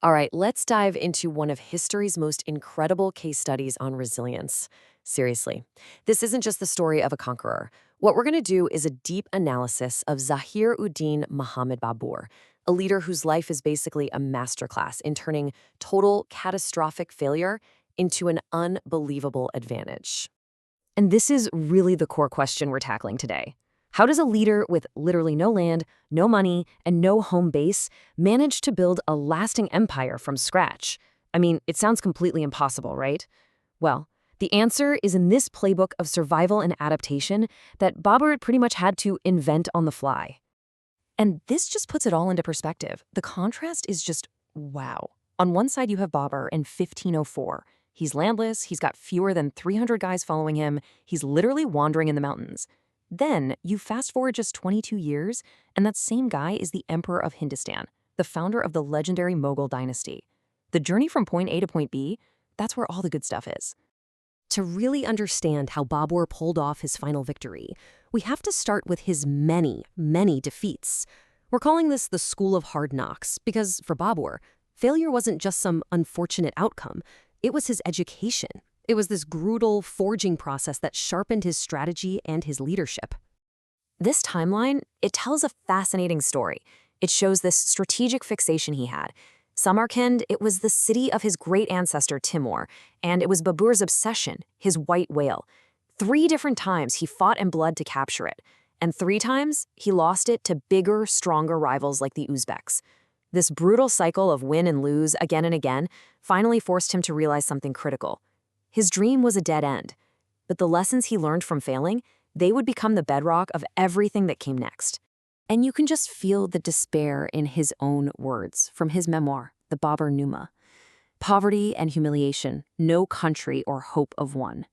All right, let's dive into one of history's most incredible case studies on resilience. Seriously, this isn't just the story of a conqueror. What we're going to do is a deep analysis of Zahir ud-Din Muhammad Babur, a leader whose life is basically a masterclass in turning total catastrophic failure into an unbelievable advantage. And this is really the core question we're tackling today. How does a leader with literally no land, no money, and no home base manage to build a lasting empire from scratch? I mean, it sounds completely impossible, right? Well, the answer is in this playbook of survival and adaptation that Babur pretty much had to invent on the fly. And this just puts it all into perspective. The contrast is just wow. On one side, you have Babur in 1504. He's landless, he's got fewer than 300 guys following him, he's literally wandering in the mountains. Then you fast forward just 22 years, and that same guy is the Emperor of Hindustan, the founder of the legendary Mughal dynasty. The journey from point A to point B, that's where all the good stuff is. To really understand how Babur pulled off his final victory, we have to start with his many, many defeats. We're calling this the School of Hard Knocks because, for Babur, failure wasn't just some unfortunate outcome, it was his education. It was this brutal, forging process that sharpened his strategy and his leadership. This timeline, it tells a fascinating story. It shows this strategic fixation he had. Samarkand, it was the city of his great ancestor Timur, and it was Babur's obsession, his white whale. 3 different times he fought in blood to capture it, and 3 times he lost it to bigger, stronger rivals like the Uzbeks. This brutal cycle of win and lose again and again finally forced him to realize something critical. His dream was a dead end, but the lessons he learned from failing, they would become the bedrock of everything that came next. And you can just feel the despair in his own words from his memoir, The Babur Numa. Poverty and humiliation, no country or hope of one.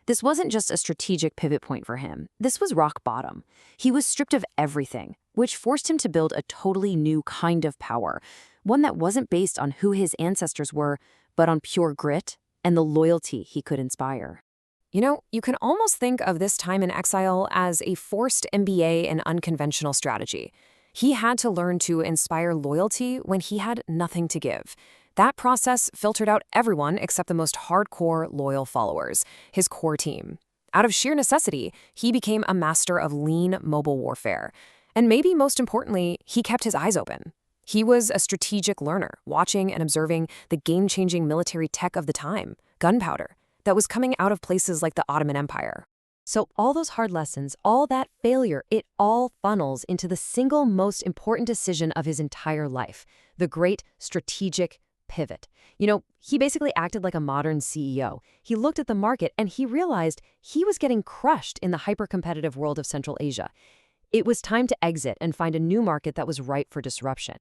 This wasn't just a strategic pivot point for him. This was rock bottom. He was stripped of everything, which forced him to build a totally new kind of power, one that wasn't based on who his ancestors were, but on pure grit and the loyalty he could inspire. You know, you can almost think of this time in exile as a forced MBA in unconventional strategy. He had to learn to inspire loyalty when he had nothing to give. That process filtered out everyone except the most hardcore, loyal followers, his core team. Out of sheer necessity, he became a master of lean, mobile warfare. And maybe most importantly, he kept his eyes open. He was a strategic learner, watching and observing the game-changing military tech of the time, gunpowder, that was coming out of places like the Ottoman Empire. So all those hard lessons, all that failure, it all funnels into the single most important decision of his entire life, the great strategic pivot. You know, he basically acted like a modern CEO. He looked at the market and he realized he was getting crushed in the hyper-competitive world of Central Asia. It was time to exit and find a new market that was ripe for disruption.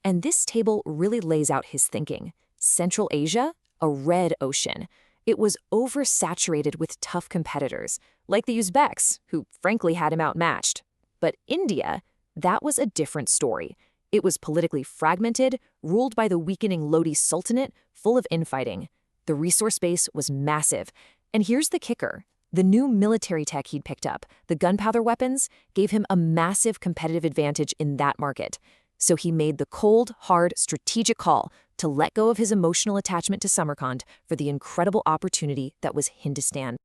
And this table really lays out his thinking. Central Asia, a red ocean. It was oversaturated with tough competitors, like the Uzbeks, who frankly had him outmatched. But India, that was a different story. It was politically fragmented, ruled by the weakening Lodi Sultanate, full of infighting. The resource base was massive. And here's the kicker. The new military tech he'd picked up, the gunpowder weapons, gave him a massive competitive advantage in that market. So he made the cold, hard, strategic call to let go of his emotional attachment to Samarkand for the incredible opportunity that was Hindustan.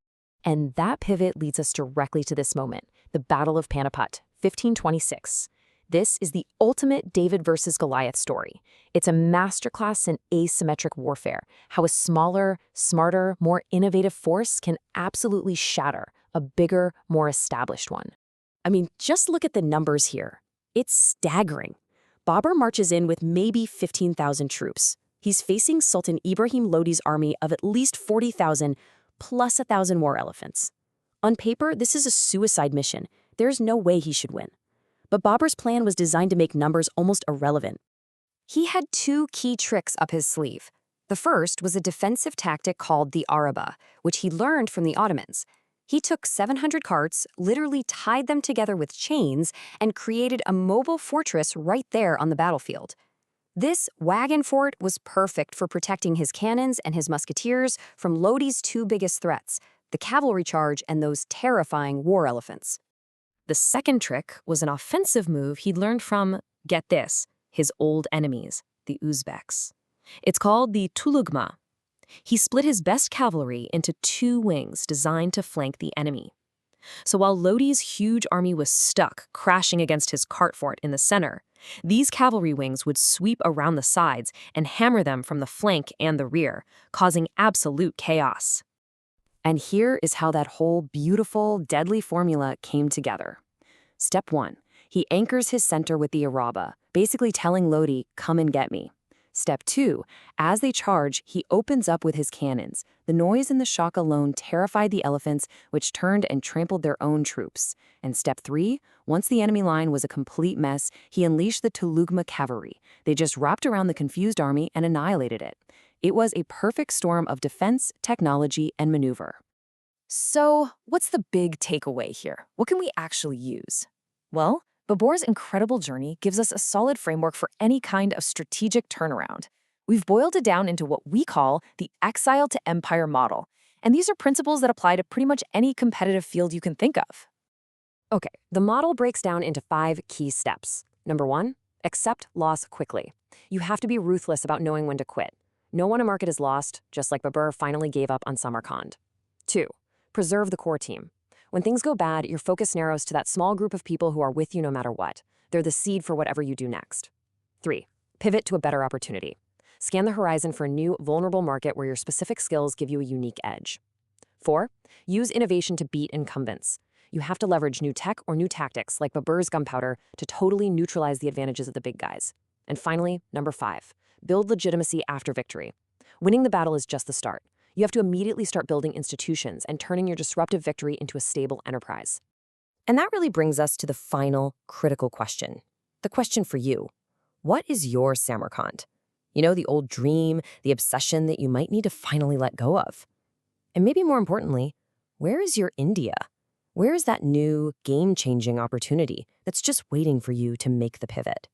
And that pivot leads us directly to this moment, the Battle of Panipat, 1526. This is the ultimate David versus Goliath story. It's a masterclass in asymmetric warfare, how a smaller, smarter, more innovative force can absolutely shatter a bigger, more established one. I mean, just look at the numbers here. It's staggering. Babur marches in with maybe 15,000 troops. He's facing Sultan Ibrahim Lodi's army of at least 40,000 plus 1,000 war elephants. On paper, this is a suicide mission. There's no way he should win. But Babur's plan was designed to make numbers almost irrelevant. He had 2 key tricks up his sleeve. The first was a defensive tactic called the araba, which he learned from the Ottomans. He took 700 carts, literally tied them together with chains, and created a mobile fortress right there on the battlefield. This wagon fort was perfect for protecting his cannons and his musketeers from Lodi's 2 biggest threats, the cavalry charge and those terrifying war elephants. The second trick was an offensive move he'd learned from, get this, his old enemies, the Uzbeks. It's called the Tulugma. He split his best cavalry into two wings designed to flank the enemy. So while Lodi's huge army was stuck, crashing against his cart fort in the center, these cavalry wings would sweep around the sides and hammer them from the flank and the rear, causing absolute chaos. And here is how that whole beautiful, deadly formula came together. Step 1. He anchors his center with the Araba, basically telling Lodi, "Come and get me." Step 2. As they charge, he opens up with his cannons. The noise and the shock alone terrified the elephants, which turned and trampled their own troops. And step 3. Once the enemy line was a complete mess, he unleashed the Tulugma cavalry. They just wrapped around the confused army and annihilated it. It was a perfect storm of defense, technology, and maneuver. So, what's the big takeaway here? What can we actually use? Well, Babur's incredible journey gives us a solid framework for any kind of strategic turnaround. We've boiled it down into what we call the exile to empire model, and these are principles that apply to pretty much any competitive field you can think of. Okay, the model breaks down into 5 key steps. Number 1, accept loss quickly. You have to be ruthless about knowing when to quit. No one a market is lost, just like Babur finally gave up on Samarkand. 2, preserve the core team. When things go bad, your focus narrows to that small group of people who are with you no matter what. They're the seed for whatever you do next. 3, pivot to a better opportunity. Scan the horizon for a new, vulnerable market where your specific skills give you a unique edge. 4, use innovation to beat incumbents. You have to leverage new tech or new tactics, like Babur's gunpowder, to totally neutralize the advantages of the big guys. And finally, number 5, build legitimacy after victory. Winning the battle is just the start. You have to immediately start building institutions and turning your disruptive victory into a stable enterprise. And that really brings us to the final critical question. The question for you. What is your Samarkand? You know, the old dream, the obsession that you might need to finally let go of. And maybe more importantly, where is your India? Where is that new, game-changing opportunity that's just waiting for you to make the pivot?